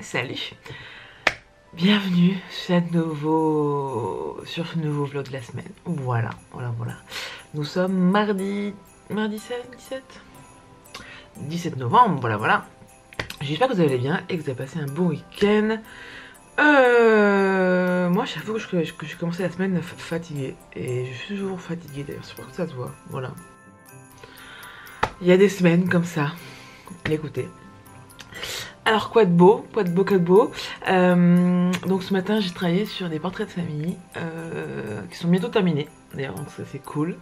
Salut. Bienvenue sur ce nouveau vlog de la semaine. Voilà. Nous sommes mardi 17 novembre, voilà. J'espère que vous allez bien et que vous avez passé un bon week-end. Moi, j'avoue que j'ai commencé la semaine fatiguée. Et je suis toujours fatiguée d'ailleurs, c'est pour ça que ça se voit. Voilà. Il y a des semaines comme ça. Écoutez. Alors quoi de beau. Donc ce matin j'ai travaillé sur des portraits de famille qui sont bientôt terminés d'ailleurs, donc ça c'est cool.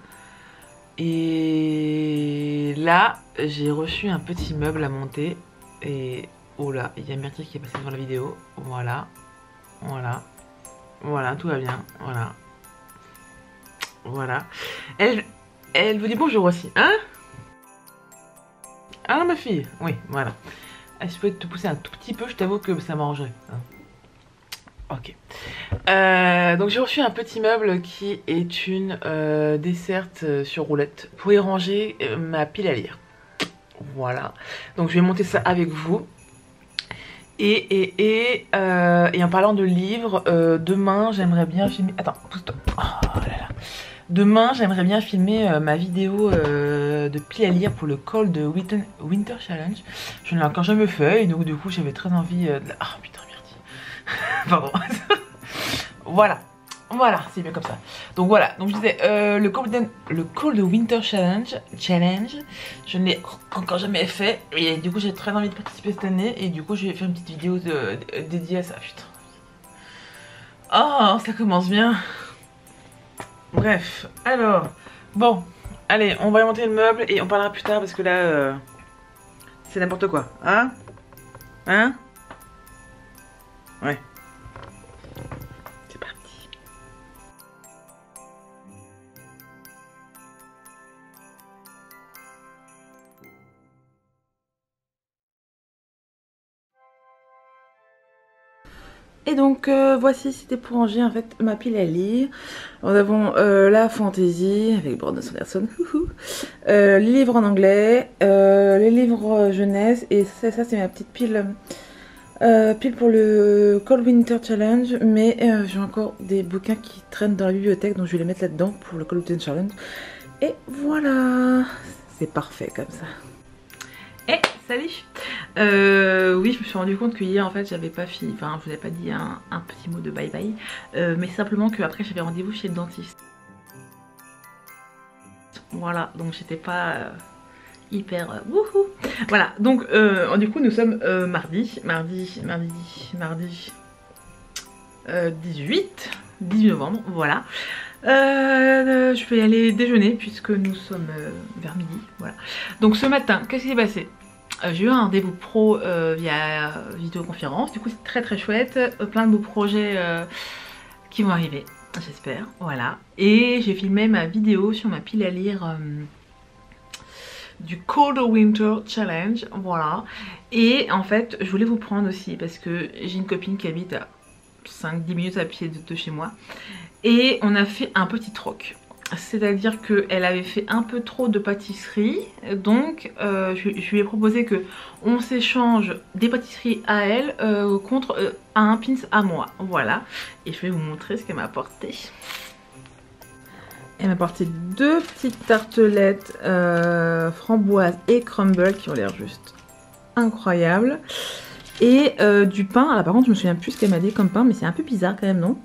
Et là j'ai reçu un petit meuble à monter et oh là, il y a Myrtille qui est passée devant la vidéo. Voilà, tout va bien, voilà. Elle vous dit bonjour aussi, hein? Ah ma fille, oui, voilà. Si je peux te pousser un tout petit peu, je t'avoue que ça m'arrangerait. Ok. Donc j'ai reçu un petit meuble qui est une desserte sur roulette pour y ranger ma pile à lire. Voilà. Donc je vais monter ça avec vous. Et en parlant de livres, demain j'aimerais bien filmer... Attends, pousse-toi. Oh là là. Demain, j'aimerais bien filmer ma vidéo de pile à lire pour le Cold Winter Challenge. Je ne l'ai encore jamais fait et donc du coup j'avais très envie de la... Ah putain merde. Pardon. Voilà, c'est bien comme ça. Donc voilà, donc je disais le Cold Winter Challenge, je ne l'ai encore jamais fait et du coup j'ai très envie de participer cette année et du coup je vais faire une petite vidéo dédiée à ça. Putain. Oh, ça commence bien. Bref, alors, bon, allez, on va monter le meuble et on parlera plus tard parce que là, c'est n'importe quoi, hein? Hein? Ouais. C'est parti. Et donc voici, c'était pour ranger en fait ma pile à lire. Nous avons la fantasy avec Brandon Sanderson, les livres en anglais, les livres jeunesse et ça c'est ma petite pile pour le Cold Winter Challenge. Mais j'ai encore des bouquins qui traînent dans la bibliothèque donc je vais les mettre là-dedans pour le Cold Winter Challenge. Et voilà, c'est parfait comme ça. Salut. Oui, je me suis rendu compte que hier en fait j'avais pas fini, enfin je vous avais pas dit un petit mot de bye bye, mais simplement que après j'avais rendez-vous chez le dentiste. Voilà, donc j'étais pas hyper wouhou. Voilà, donc du coup nous sommes mardi 18 novembre, voilà. Je vais aller déjeuner puisque nous sommes vers midi, voilà. Donc ce matin, qu'est-ce qui s'est passé? J'ai eu un rendez-vous pro via vidéoconférence, du coup c'est très chouette, plein de beaux projets qui vont arriver, j'espère, voilà. Et j'ai filmé ma vidéo sur ma pile à lire du Cold Winter Challenge, voilà. Et en fait, je voulais vous prendre aussi parce que j'ai une copine qui habite à 5-10 minutes à pied de chez moi. Et on a fait un petit troc. C'est-à-dire qu'elle avait fait un peu trop de pâtisserie, donc je lui ai proposé que on s'échange des pâtisseries à elle contre un pins à moi, voilà. Et je vais vous montrer ce qu'elle m'a apporté. Elle m'a apporté deux petites tartelettes framboises et crumble qui ont l'air juste incroyables. Et du pain, alors par contre je me souviens plus ce qu'elle m'a dit comme pain, mais c'est un peu bizarre quand même, non?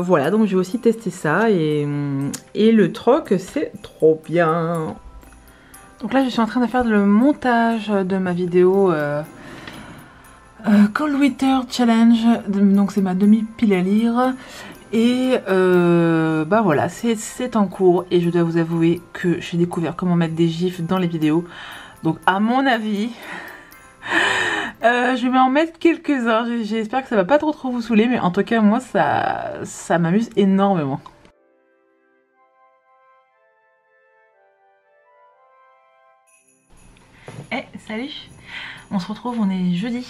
Voilà, donc j'ai aussi testé ça et le troc c'est trop bien. Donc là je suis en train de faire le montage de ma vidéo Cold Winter Challenge, donc c'est ma demi-pile à lire. Et bah voilà, c'est en cours et je dois vous avouer que j'ai découvert comment mettre des gifs dans les vidéos. Donc à mon avis... je vais en mettre quelques-uns, j'espère que ça va pas trop vous saouler, mais en tout cas moi ça m'amuse énormément. Salut. On se retrouve, on est jeudi,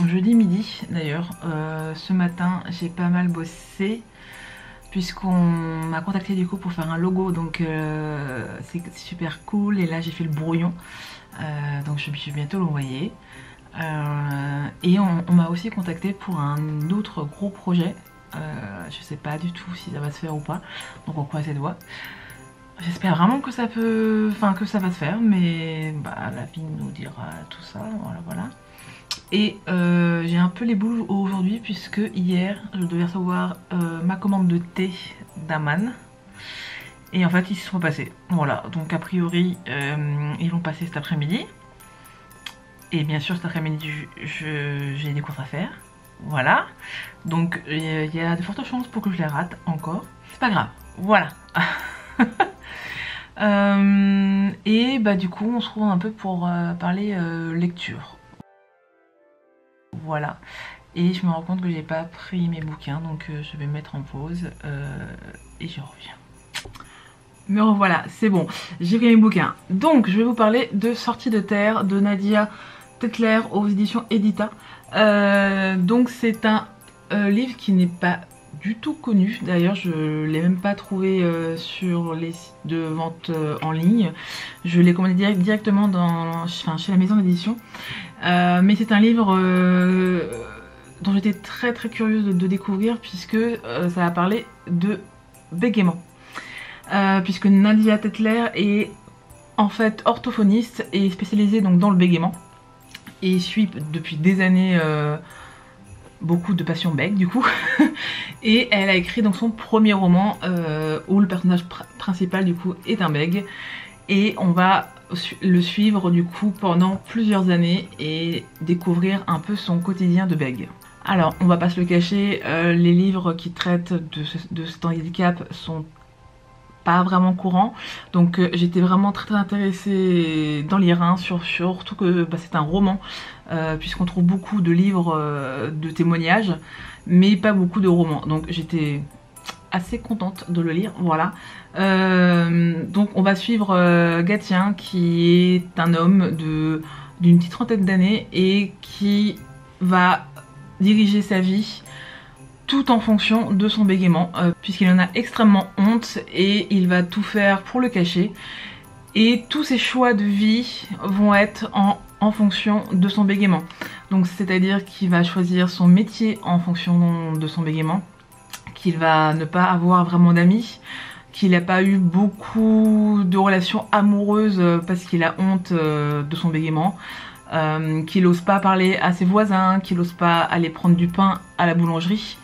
jeudi midi d'ailleurs. Ce matin j'ai pas mal bossé puisqu'on m'a contacté du coup pour faire un logo, donc c'est super cool. Et là j'ai fait le brouillon, donc je vais bientôt l'envoyer. Et on m'a aussi contacté pour un autre gros projet. Je sais pas du tout si ça va se faire ou pas, donc on croise les doigts. J'espère vraiment que ça peut, que ça va se faire, mais la vie nous dira tout ça, voilà. Et j'ai un peu les boules aujourd'hui, puisque hier je devais recevoir ma commande de thé d'Aman, et en fait ils se sont passés. Voilà, donc a priori ils vont passer cet après-midi, et bien sûr cet après-midi j'ai des courses à faire. Voilà, donc il y a de fortes chances pour que je les rate encore. C'est pas grave, voilà. Et du coup on se retrouve un peu pour parler lecture. Voilà, et je me rends compte que j'ai pas pris mes bouquins, donc je vais me mettre en pause et je reviens. Me revoilà, c'est bon, j'ai pris mes bouquins. Donc je vais vous parler de Sortie de terre de Nadia Tetler aux éditions Edita. Donc c'est un livre qui n'est pas du tout connu, d'ailleurs je l'ai même pas trouvé sur les sites de vente en ligne. Je l'ai commandé directement chez la maison d'édition, mais c'est un livre dont j'étais très curieuse de découvrir, puisque ça va parler de bégaiement, puisque Nadia Tetler est en fait orthophoniste et spécialisée donc dans le bégaiement, et suit depuis des années beaucoup de patients bègues du coup. Et elle a écrit donc son premier roman où le personnage principal du coup est un bègue, et on va le suivre du coup pendant plusieurs années et découvrir un peu son quotidien de bègue. Alors on va pas se le cacher, les livres qui traitent de cet handicap sont pas vraiment courant, donc j'étais vraiment très intéressée d'en lire un, surtout que c'est un roman, puisqu'on trouve beaucoup de livres de témoignages mais pas beaucoup de romans, donc j'étais assez contente de le lire, voilà. Donc on va suivre Gatien, qui est un homme d'une petite trentaine d'années et qui va diriger sa vie tout en fonction de son bégaiement, puisqu'il en a extrêmement honte et il va tout faire pour le cacher, et tous ses choix de vie vont être en fonction de son bégaiement. Donc c'est à dire qu'il va choisir son métier en fonction de son bégaiement, qu'il va ne pas avoir vraiment d'amis, qu'il n'a pas eu beaucoup de relations amoureuses parce qu'il a honte de son bégaiement, qu'il n'ose pas parler à ses voisins, qu'il n'ose pas aller prendre du pain à la boulangerie,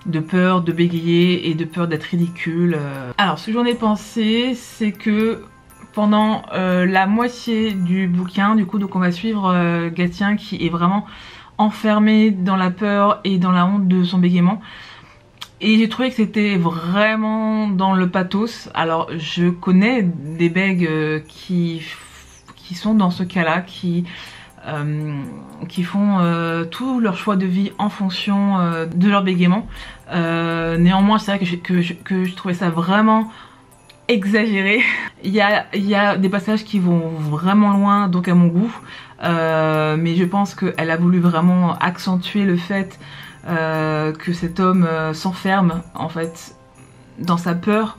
de peur de bégayer et de peur d'être ridicule. Alors ce que j'en ai pensé, c'est que pendant la moitié du bouquin, du coup, donc on va suivre Gatien, qui est vraiment enfermé dans la peur et dans la honte de son bégaiement. Et j'ai trouvé que c'était vraiment dans le pathos. Alors je connais des bègues qui sont dans ce cas-là, qui font tout leur choix de vie en fonction de leur bégaiement. Néanmoins c'est vrai que je trouvais ça vraiment exagéré. Il y a des passages qui vont vraiment loin, donc à mon goût, mais je pense qu'elle a voulu vraiment accentuer le fait que cet homme s'enferme en fait dans sa peur,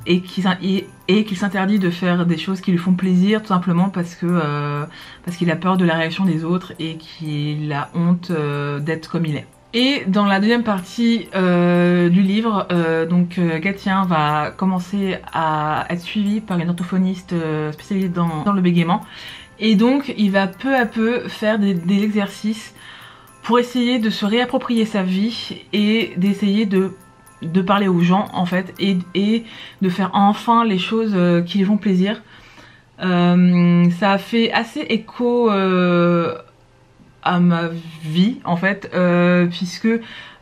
et qu'il s'interdit de faire des choses qui lui font plaisir, tout simplement parce qu'il a peur de la réaction des autres et qu'il a honte d'être comme il est. Et dans la deuxième partie du livre, Gatien va commencer à être suivi par une orthophoniste spécialisée dans le bégaiement, et donc il va peu à peu faire des exercices pour essayer de se réapproprier sa vie et d'essayer de parler aux gens en fait, et de faire enfin les choses qui lui font plaisir. Ça a fait assez écho à ma vie en fait, puisque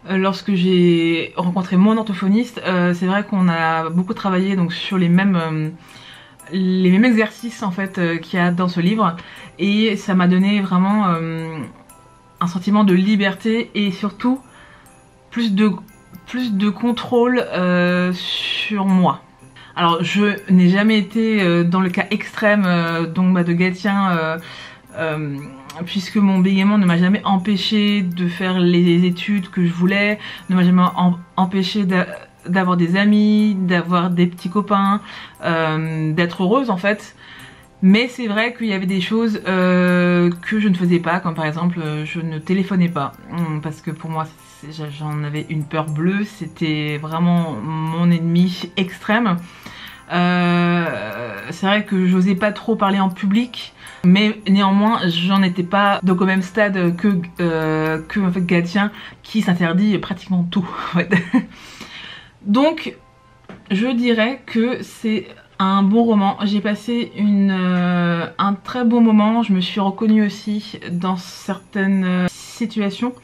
lorsque j'ai rencontré mon orthophoniste, c'est vrai qu'on a beaucoup travaillé donc sur les mêmes exercices en fait qu'il y a dans ce livre, et ça m'a donné vraiment un sentiment de liberté et surtout plus de contrôle sur moi. Alors je n'ai jamais été dans le cas extrême de Gatien, puisque mon bégaiement ne m'a jamais empêché de faire les études que je voulais, ne m'a jamais empêché d'avoir des amis, d'avoir des petits copains, d'être heureuse en fait. Mais c'est vrai qu'il y avait des choses que je ne faisais pas, comme par exemple je ne téléphonais pas, parce que pour moi j'en avais une peur bleue, c'était vraiment mon ennemi extrême. C'est vrai que j'osais pas trop parler en public, mais néanmoins j'en étais pas donc au même stade que en fait Gatien qui s'interdit pratiquement tout en fait. Donc je dirais que c'est un bon roman, j'ai passé un très bon moment, je me suis reconnue aussi dans certaines situations.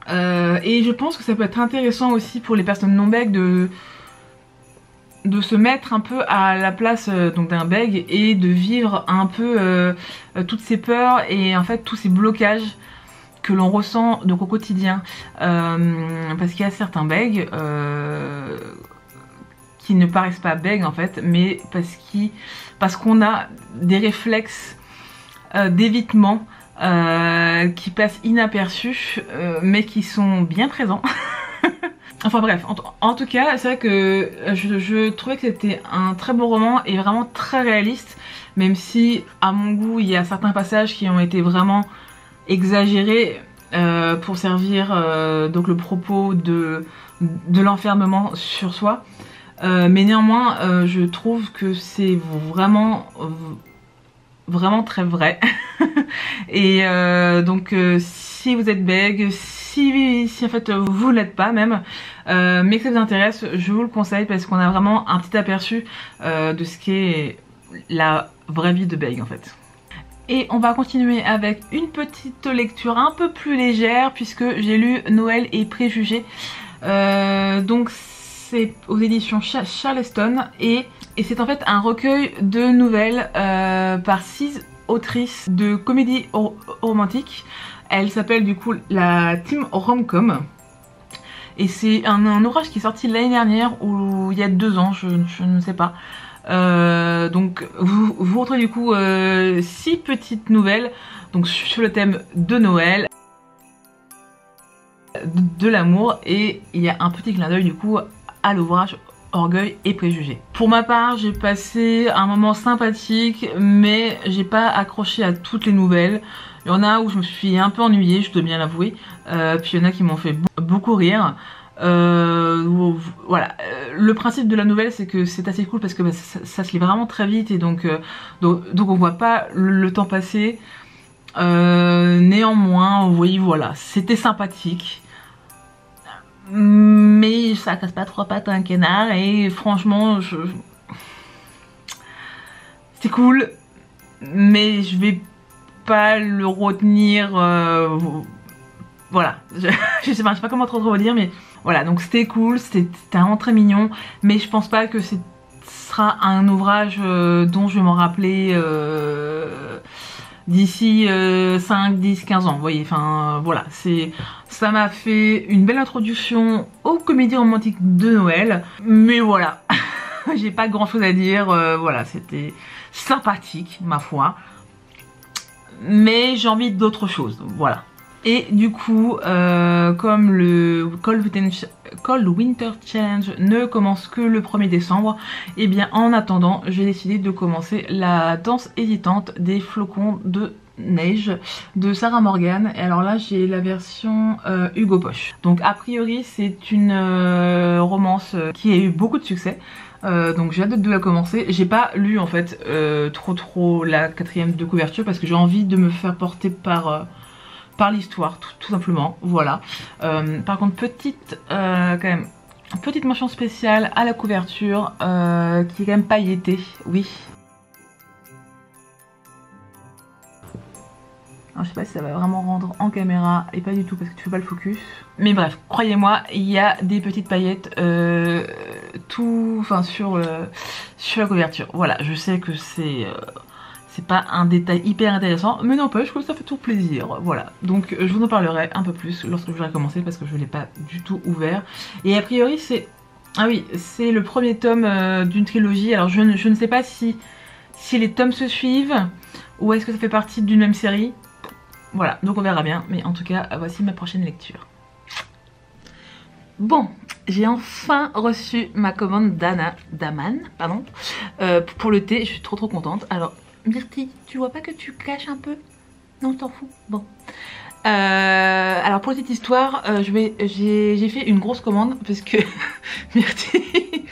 Et je pense que ça peut être intéressant aussi pour les personnes non bègues de se mettre un peu à la place donc d'un bègue et de vivre un peu toutes ces peurs et en fait tous ces blocages que l'on ressent donc au quotidien. Parce qu'il y a certains bègues qui ne paraissent pas bègues en fait, mais parce qu'on a des réflexes d'évitement qui passent inaperçus, mais qui sont bien présents. Enfin bref, en tout cas, c'est vrai que je trouvais que c'était un très beau roman et vraiment très réaliste, même si à mon goût il y a certains passages qui ont été vraiment exagérés pour servir donc le propos de l'enfermement sur soi. Mais néanmoins je trouve que c'est vraiment très vrai. Et donc si vous êtes bègue, si en fait vous l'êtes pas même, mais que ça vous intéresse, je vous le conseille parce qu'on a vraiment un petit aperçu de ce qu'est la vraie vie de bègue en fait. Et on va continuer avec une petite lecture un peu plus légère puisque j'ai lu Noël et Préjugés. Donc c'est aux éditions Charleston et c'est en fait un recueil de nouvelles par 6 autrices de comédie romantique. Elle s'appelle du coup la Team Romcom. Et c'est un ouvrage qui est sorti l'année dernière ou il y a 2 ans, je ne sais pas. Donc vous retrouvez du coup 6 petites nouvelles donc sur le thème de Noël, de l'amour, et il y a un petit clin d'œil du coup à l'ouvrage Orgueil et Préjugés. Pour ma part, j'ai passé un moment sympathique, mais j'ai pas accroché à toutes les nouvelles. Il y en a où je me suis un peu ennuyée, je dois bien l'avouer. Puis il y en a qui m'ont fait beaucoup rire. Voilà. Le principe de la nouvelle, c'est que c'est assez cool parce que ça se lit vraiment très vite et donc on voit pas le temps passer. Néanmoins, oui, voilà, c'était sympathique. Mais ça casse pas 3 pattes à un canard et franchement c'est cool, mais je vais pas le retenir. Voilà, je sais pas comment trop dire, mais voilà, donc c'était cool, c'était vraiment très mignon, mais je pense pas que ce sera un ouvrage dont je vais m'en rappeler d'ici 5, 10, 15 ans, vous voyez, enfin voilà, ça m'a fait une belle introduction aux comédies romantiques de Noël, mais voilà, j'ai pas grand chose à dire, voilà, c'était sympathique, ma foi, mais j'ai envie d'autre chose, voilà. Et du coup, comme le Cold Winter Challenge ne commence que le 1er décembre, et bien en attendant, j'ai décidé de commencer la danse hésitante des flocons de neige de Sarah Morgan. Et alors là, j'ai la version Hugo Boss. Donc a priori, c'est une romance qui a eu beaucoup de succès. Donc j'ai hâte de la commencer. J'ai pas lu en fait trop la 4e de couverture parce que j'ai envie de me faire porter par l'histoire tout simplement, voilà. Par contre petite quand même petite mention spéciale à la couverture qui est quand même pailletée, oui. Alors, je sais pas si ça va vraiment rendre en caméra et pas du tout parce que tu fais pas le focus. Mais bref, croyez-moi, il y a des petites paillettes sur la couverture. Voilà, je sais que c'est pas un détail hyper intéressant, mais n'empêche que ça fait toujours plaisir, voilà. Donc je vous en parlerai un peu plus lorsque je vais commencer parce que je ne l'ai pas du tout ouvert. Et a priori c'est... Ah oui, c'est le premier tome d'une trilogie, alors je ne sais pas si les tomes se suivent ou est-ce que ça fait partie d'une même série. Voilà, donc on verra bien, mais en tout cas, voici ma prochaine lecture. Bon, j'ai enfin reçu ma commande d'Aman, pardon, pour le thé. Je suis trop contente. Alors, Myrtille, tu vois pas que tu caches un peu? Non, je t'en fous. Bon. Alors pour cette histoire, j'ai fait une grosse commande parce que Myrtille.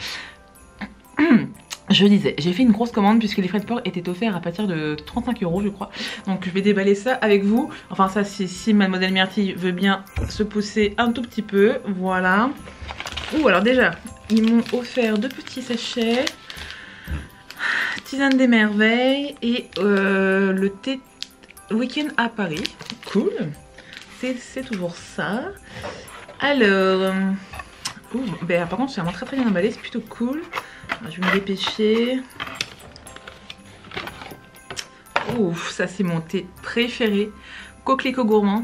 Je disais, j'ai fait une grosse commande puisque les frais de port étaient offerts à partir de 35 € je crois. Donc je vais déballer ça avec vous. Enfin ça c'est si mademoiselle Myrtille veut bien se pousser un tout petit peu. Voilà. Ouh alors déjà, ils m'ont offert 2 petits sachets. Tisane des merveilles et le thé week-end à Paris. Cool. C'est toujours ça. Alors... ouh, ben, par contre c'est vraiment très bien emballé, c'est plutôt cool. Je vais me dépêcher. Ouf, ça c'est mon thé préféré. Coquelicot gourmand.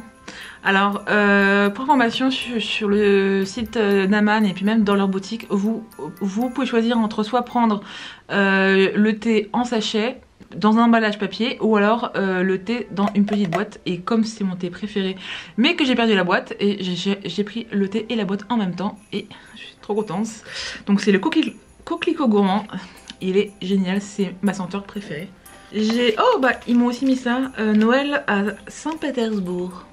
Alors, pour information, sur le site d'Aman et puis même dans leur boutique, vous pouvez choisir entre soit prendre le thé en sachet, dans un emballage papier, ou alors le thé dans une petite boîte. Et comme c'est mon thé préféré, mais que j'ai perdu la boîte, et j'ai pris le thé et la boîte en même temps, et je suis trop contente. Donc c'est le Coquelicot gourmand, il est génial, c'est ma senteur préférée. Oh bah ils m'ont aussi mis ça, Noël à Saint-Pétersbourg.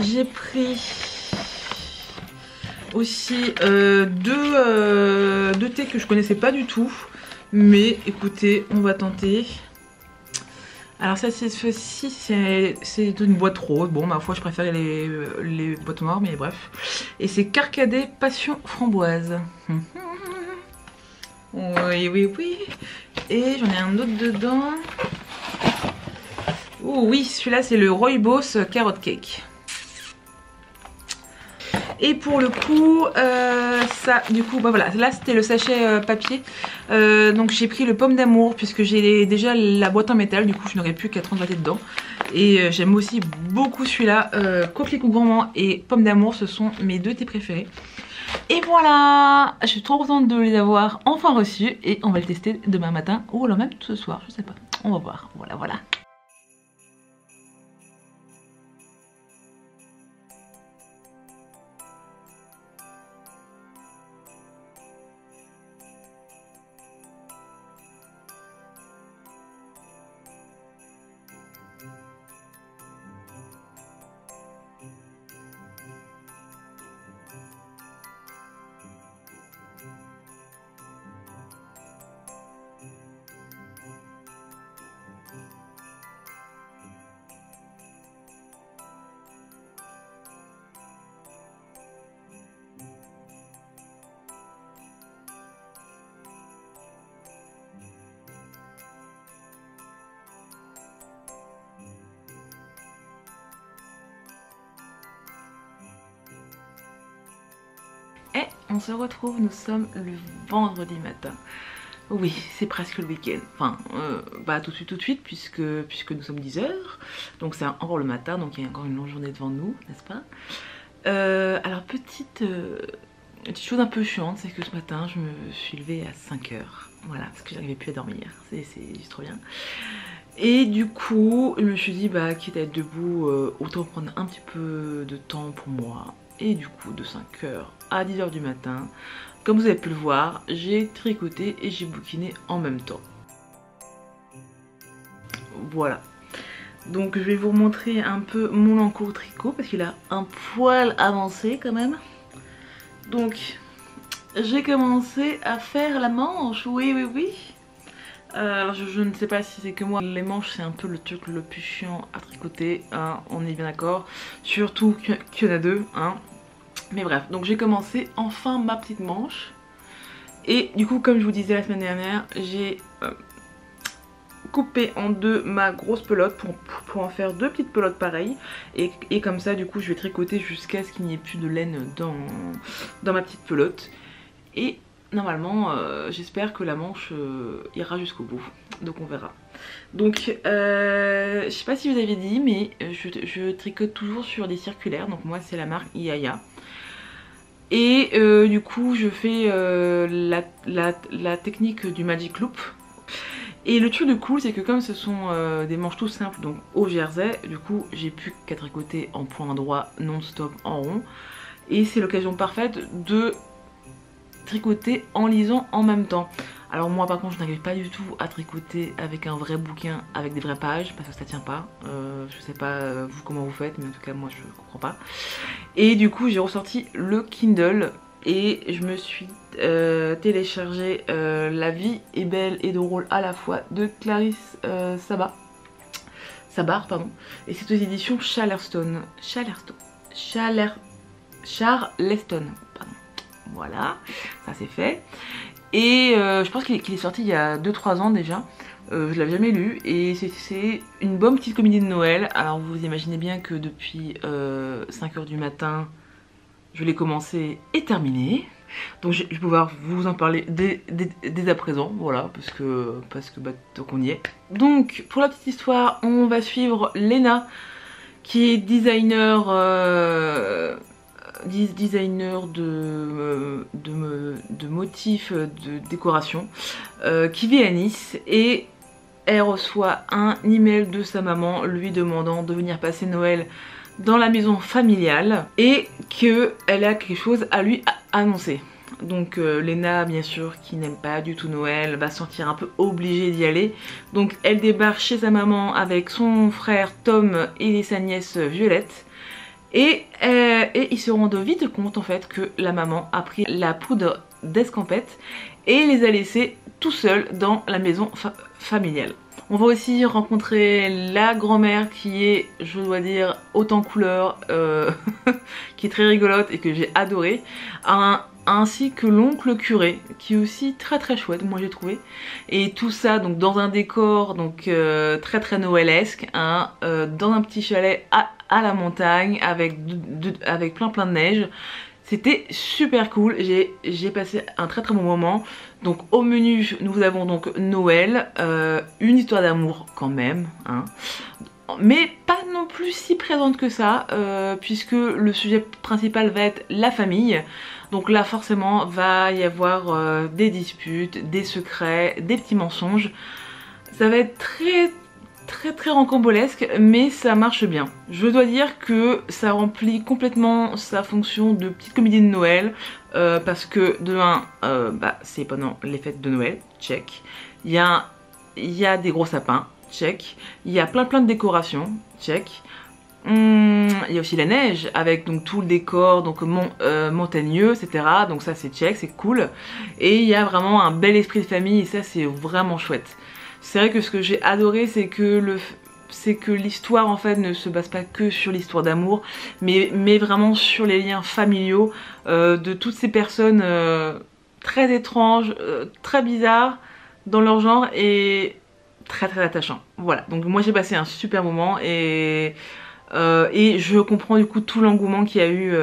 J'ai pris aussi deux thés que je connaissais pas du tout, mais écoutez, on va tenter. Alors ça ceci c'est une boîte rose, bon ma foi je préfère les boîtes noires mais bref. Et c'est Carcadet Passion Framboise. Oui. Et j'en ai un autre dedans. Oh oui, celui-là c'est le Rooibos Carrot Cake. Et pour le coup, ça, du coup, bah voilà, là c'était le sachet papier. Donc j'ai pris le pomme d'amour puisque j'ai déjà la boîte en métal, du coup je n'aurais plus qu'à transvaser dedans. Et j'aime aussi beaucoup celui-là, Coquelicot gourmand et pomme d'amour, ce sont mes 2 thés préférés. Et voilà, je suis trop contente de les avoir enfin reçus et on va le tester demain matin ou alors même ce soir, je sais pas, on va voir, voilà. Et on se retrouve, nous sommes le vendredi matin. Oui, c'est presque le week-end. Enfin, bah tout de suite, puisque nous sommes 10 h. Donc c'est encore le matin, donc il y a encore une longue journée devant nous, n'est-ce pas? Alors petite chose un peu chiante, c'est que ce matin, je me suis levée à 5 h. Voilà, parce que j'arrivais plus à dormir. C'est juste trop bien. Et du coup, je me suis dit, bah quitte à être debout, autant prendre un petit peu de temps pour moi. Et du coup, de 5 h à 10 h du matin, comme vous avez pu le voir, j'ai tricoté et j'ai bouquiné en même temps. Voilà. Donc je vais vous montrer un peu mon encours tricot parce qu'il a un poil avancé quand même. Donc j'ai commencé à faire la manche, oui. Alors je ne sais pas si c'est que moi, les manches c'est un peu le truc le plus chiant à tricoter, hein, on est bien d'accord. Surtout qu'il y en a 2, hein. Mais bref, donc j'ai commencé enfin ma petite manche. Et du coup, comme je vous disais la semaine dernière, j'ai coupé en 2 ma grosse pelote pour en faire 2 petites pelotes pareilles. Et comme ça, du coup, je vais tricoter jusqu'à ce qu'il n'y ait plus de laine dans ma petite pelote. Et normalement, j'espère que la manche ira jusqu'au bout. Donc on verra. Donc, je sais pas si vous avez dit, mais je tricote toujours sur des circulaires. Donc moi, c'est la marque Iaya. Et du coup je fais la technique du Magic Loop. Et le truc de cool c'est que comme ce sont des manches tout simples, donc au jersey, du coup j'ai plus qu'à tricoter en point droit non stop en rond. et c'est l'occasion parfaite de tricoter en lisant en même temps. Alors moi par contre je n'arrive pas du tout à tricoter avec un vrai bouquin, avec des vraies pages, parce que ça tient pas. Je sais pas vous comment vous faites, mais en tout cas moi je comprends pas. Et du coup j'ai ressorti le Kindle et je me suis téléchargé La vie est belle et drôle à la fois de Clarisse Sabar, pardon. Et c'est aux éditions Charleston. Pardon. Voilà, ça c'est fait. Et je pense qu'il est sorti il y a 2-3 ans déjà. Je l'avais jamais lu et c'est une bonne petite comédie de Noël. Alors vous imaginez bien que depuis 5 h du matin, je l'ai commencé et terminé. Donc je vais pouvoir vous en parler dès à présent, voilà, parce que bah, tant qu'on y est. Donc pour la petite histoire, on va suivre Lena, qui est designer de motifs de décoration, qui vit à Nice, et elle reçoit un email de sa maman lui demandant de venir passer Noël dans la maison familiale et qu'elle a quelque chose à lui annoncer. Donc Lena, bien sûr, qui n'aime pas du tout Noël, va se sentir un peu obligée d'y aller. Donc elle débarque chez sa maman avec son frère Tom et sa nièce Violette. Et ils se rendent vite compte en fait que la maman a pris la poudre d'escampette et les a laissés tout seuls dans la maison familiale. On va aussi rencontrer la grand-mère qui est, je dois dire, haute en couleur, qui est très rigolote et que j'ai adoré, ainsi que l'oncle curé qui est aussi très très chouette, moi j'ai trouvé. Et tout ça donc dans un décor donc très très noëlesque, hein, dans un petit chalet à la montagne avec plein de neige. C'était super cool, j'ai passé un très très bon moment. Donc au menu nous avons donc Noël, une histoire d'amour quand même, hein, mais pas non plus si présente que ça, puisque le sujet principal va être la famille. Donc là forcément va y avoir des disputes, des secrets, des petits mensonges. Ça va être très rocambolesque, mais ça marche bien. Je dois dire que ça remplit complètement sa fonction de petite comédie de Noël, parce que de 1, bah, c'est pendant les fêtes de Noël, check. Il y a des gros sapins, check. Il y a plein de décorations, check. Il y a aussi la neige avec donc tout le décor donc montagneux, etc. Donc ça c'est check, c'est cool. Et il y a vraiment un bel esprit de famille et ça c'est vraiment chouette. C'est vrai que ce que j'ai adoré, c'est que l'histoire en fait ne se base pas que sur l'histoire d'amour, mais vraiment sur les liens familiaux de toutes ces personnes très étranges, très bizarres dans leur genre et très attachants. Voilà, donc moi j'ai passé un super moment et je comprends du coup tout l'engouement qu'il y a eu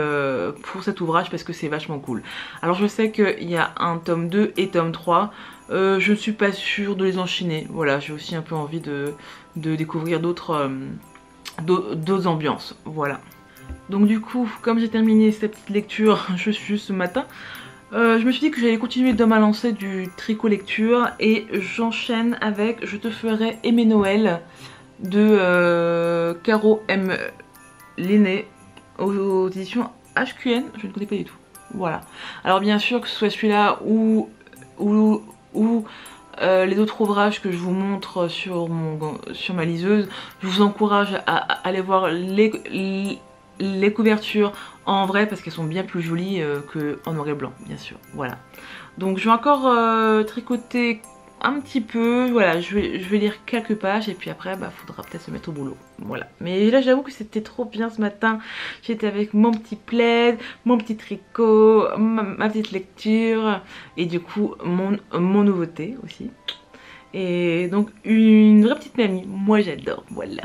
pour cet ouvrage parce que c'est vachement cool. Alors je sais qu'il y a un tome 2 et tome 3, je ne suis pas sûre de les enchaîner. Voilà, j'ai aussi un peu envie de découvrir d'autres ambiances. Voilà. Donc du coup, comme j'ai terminé cette petite lecture juste ce matin, je me suis dit que j'allais continuer dans ma lancée du tricot lecture et j'enchaîne avec Je te ferai aimer Noël de Caro M. Linné aux éditions HQN, je ne connais pas du tout. Voilà. Alors bien sûr que ce soit celui-là ou les autres ouvrages que je vous montre sur ma liseuse, je vous encourage à aller voir les couvertures en vrai parce qu'elles sont bien plus jolies qu'en noir et blanc, bien sûr. Voilà. Donc je vais encore tricoter un petit peu, voilà, je vais lire quelques pages et puis après bah faudra peut-être se mettre au boulot, voilà. Mais là j'avoue que c'était trop bien ce matin, j'étais avec mon petit plaid, mon petit tricot, ma petite lecture et du coup mon nouveauté aussi. Et donc une vraie petite mamie, moi j'adore, voilà.